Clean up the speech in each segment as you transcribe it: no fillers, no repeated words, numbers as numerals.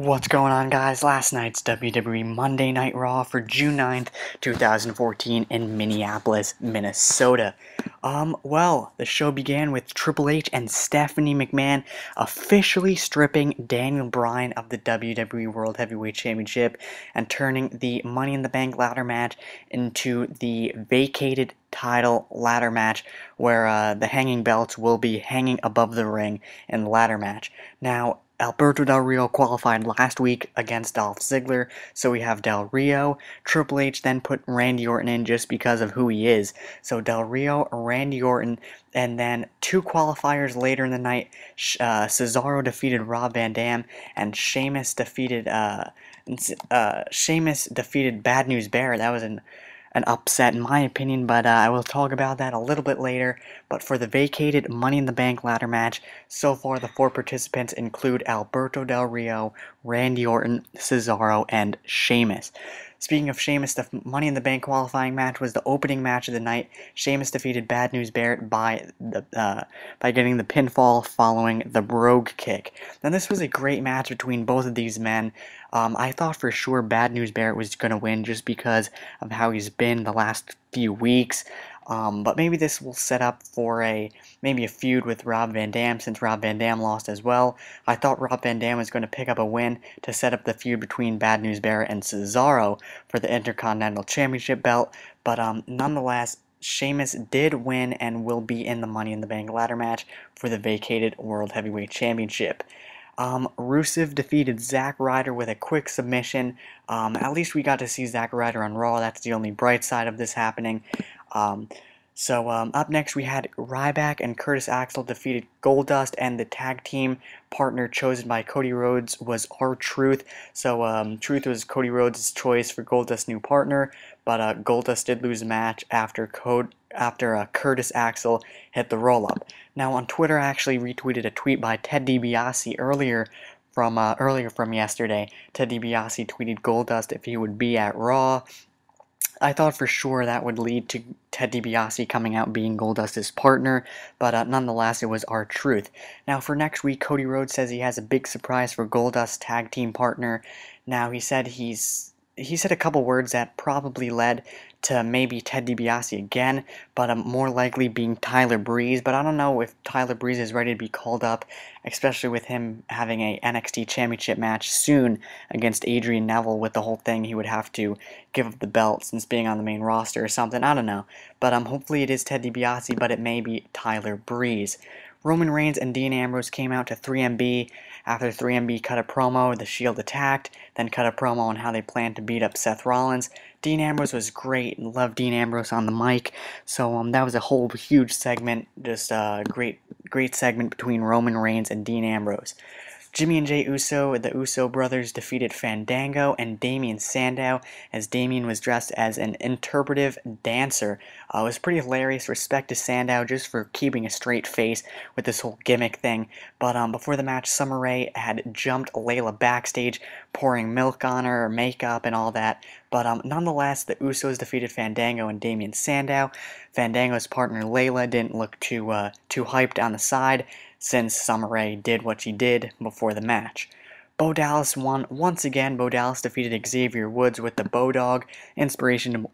What's going on, guys? Last night's WWE Monday Night Raw for June 9th, 2014 in Minneapolis, Minnesota. The show began with Triple H and Stephanie McMahon officially stripping Daniel Bryan of the WWE World Heavyweight Championship and turning the Money in the Bank ladder match into the vacated title ladder match where the hanging belts will be hanging above the ring in the ladder match. Now, Alberto Del Rio qualified last week against Dolph Ziggler, so we have Del Rio. Triple H then put Randy Orton in just because of who he is. So Del Rio, Randy Orton, and then two qualifiers later in the night, Cesaro defeated Rob Van Dam, and Sheamus defeated Bad News Barrett. That was an upset in my opinion, but I will talk about that a little bit later. But for the vacated Money in the Bank ladder match, so far the four participants include Alberto Del Rio, Randy Orton, Cesaro, and Sheamus. Speaking of Sheamus, the Money in the Bank qualifying match was the opening match of the night. Sheamus defeated Bad News Barrett by getting the pinfall following the Brogue Kick. Now this was a great match between both of these men. I thought for sure Bad News Barrett was going to win just because of how he's been the last few weeks. But maybe this will set up for maybe a feud with Rob Van Dam, since Rob Van Dam lost as well. I thought Rob Van Dam was going to pick up a win to set up the feud between Bad News Barrett and Cesaro for the Intercontinental Championship belt, but nonetheless, Sheamus did win and will be in the Money in the Bank ladder match for the vacated World Heavyweight Championship. Rusev defeated Zack Ryder with a quick submission. At least we got to see Zack Ryder on Raw. That's the only bright side of this happening. Up next we had Rybaxel and Curtis Axel defeated Goldust, and the tag team partner chosen by Cody Rhodes was R-Truth. So Truth was Cody Rhodes' choice for Goldust's new partner, but Goldust did lose the match after Curtis Axel hit the roll-up. Now on Twitter, I actually retweeted a tweet by Ted DiBiase earlier from yesterday. Ted DiBiase tweeted Goldust if he would be at Raw. I thought for sure that would lead to Ted DiBiase coming out being Goldust's partner, but nonetheless, it was R-Truth. Now, for next week, Cody Rhodes says he has a big surprise for Goldust's tag team partner. Now, he said a couple words that probably led to maybe Ted DiBiase again, but more likely being Tyler Breeze. But I don't know if Tyler Breeze is ready to be called up, especially with him having a NXT Championship match soon against Adrian Neville. With the whole thing, he would have to give up the belt since being on the main roster or something. I don't know. But hopefully it is Ted DiBiase, but it may be Tyler Breeze. Roman Reigns and Dean Ambrose came out to 3MB. After 3MB cut a promo, the Shield attacked, then cut a promo on how they planned to beat up Seth Rollins. Dean Ambrose was great, and loved Dean Ambrose on the mic. So that was a whole huge segment, just a great segment between Roman Reigns and Dean Ambrose. Jimmy and Jey Uso, the Uso brothers, defeated Fandango and Damien Sandow, as Damien was dressed as an interpretive dancer. It was pretty hilarious. Respect to Sandow just for keeping a straight face with this whole gimmick thing. But before the match, Summer Rae had jumped Layla backstage, pouring milk on her, makeup, and all that. But nonetheless, the Usos defeated Fandango and Damien Sandow. Fandango's partner Layla didn't look too hyped on the side, since Summer Rae did what she did before the match. Bo Dallas won once again. Bo Dallas defeated Xavier Woods with the Bo Dog. Inspirational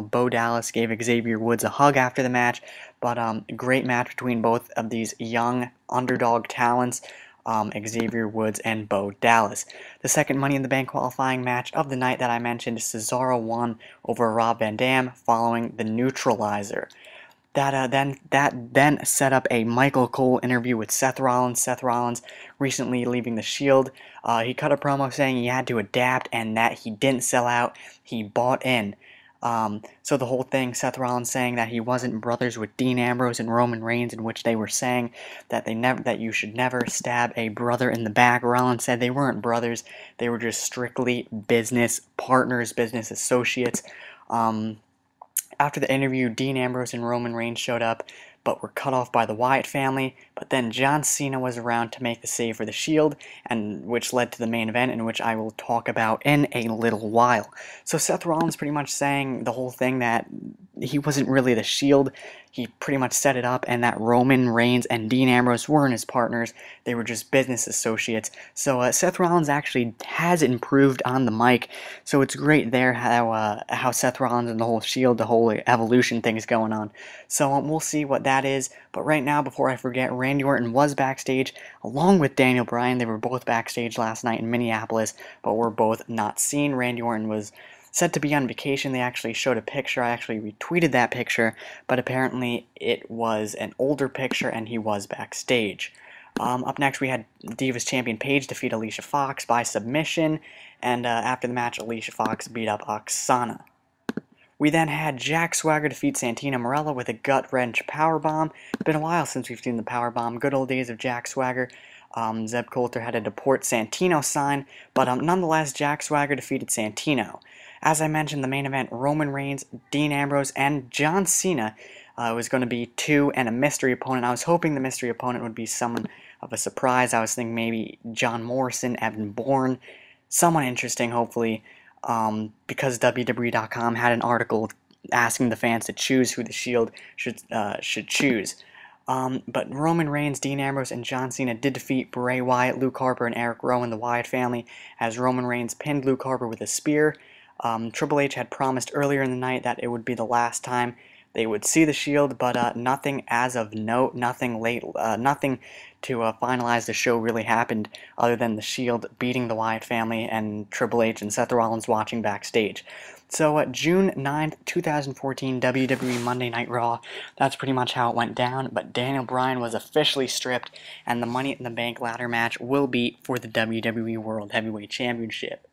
Bo Dallas gave Xavier Woods a hug after the match, but great match between both of these young underdog talents, Xavier Woods and Bo Dallas. The second Money in the Bank qualifying match of the night that I mentioned, Cesaro won over Rob Van Dam following the neutralizer. That then set up a Michael Cole interview with Seth Rollins. Seth Rollins recently leaving the Shield. He cut a promo saying he had to adapt and that he didn't sell out. He bought in. So the whole thing, Seth Rollins saying that he wasn't brothers with Dean Ambrose and Roman Reigns, in which they were saying that that you should never stab a brother in the back. Rollins said they weren't brothers. They were just strictly business partners, business associates. After the interview, Dean Ambrose and Roman Reigns showed up, but were cut off by the Wyatt family. But then John Cena was around to make the save for the Shield, and which led to the main event, in which I will talk about in a little while. So Seth Rollins pretty much saying the whole thing that he wasn't really the Shield. He pretty much set it up, and that Roman Reigns and Dean Ambrose weren't his partners. They were just business associates. So Seth Rollins actually has improved on the mic. So it's great there how Seth Rollins and the whole Shield, the whole evolution thing is going on. So we'll see what that is. But right now, before I forget, Randy Orton was backstage along with Daniel Bryan. They were both backstage last night in Minneapolis, but were both not seen. Randy Orton was said to be on vacation. They actually showed a picture. I actually retweeted that picture, but apparently it was an older picture and he was backstage. Up next, we had Divas Champion Paige defeat Alicia Fox by submission, and after the match, Alicia Fox beat up Oksana. We then had Jack Swagger defeat Santina Marella with a gut-wrench powerbomb. It's been a while since we've seen the powerbomb. Good old days of Jack Swagger. Zeb Coulter had a deport Santino sign, but nonetheless, Jack Swagger defeated Santino. As I mentioned, the main event, Roman Reigns, Dean Ambrose, and John Cena was going to be 2 and a mystery opponent. I was hoping the mystery opponent would be someone of a surprise. I was thinking maybe John Morrison, Evan Bourne, someone interesting, hopefully, because WWE.com had an article asking the fans to choose who the Shield should choose. But Roman Reigns, Dean Ambrose, and John Cena did defeat Bray Wyatt, Luke Harper, and Eric Rowan, the Wyatt family, as Roman Reigns pinned Luke Harper with a spear. Triple H had promised earlier in the night that it would be the last time they would see the Shield, but nothing as of note, nothing to finalize the show really happened other than the Shield beating the Wyatt family and Triple H and Seth Rollins watching backstage. So June 9th, 2014, WWE Monday Night Raw, that's pretty much how it went down, but Daniel Bryan was officially stripped, and the Money in the Bank ladder match will be for the WWE World Heavyweight Championship.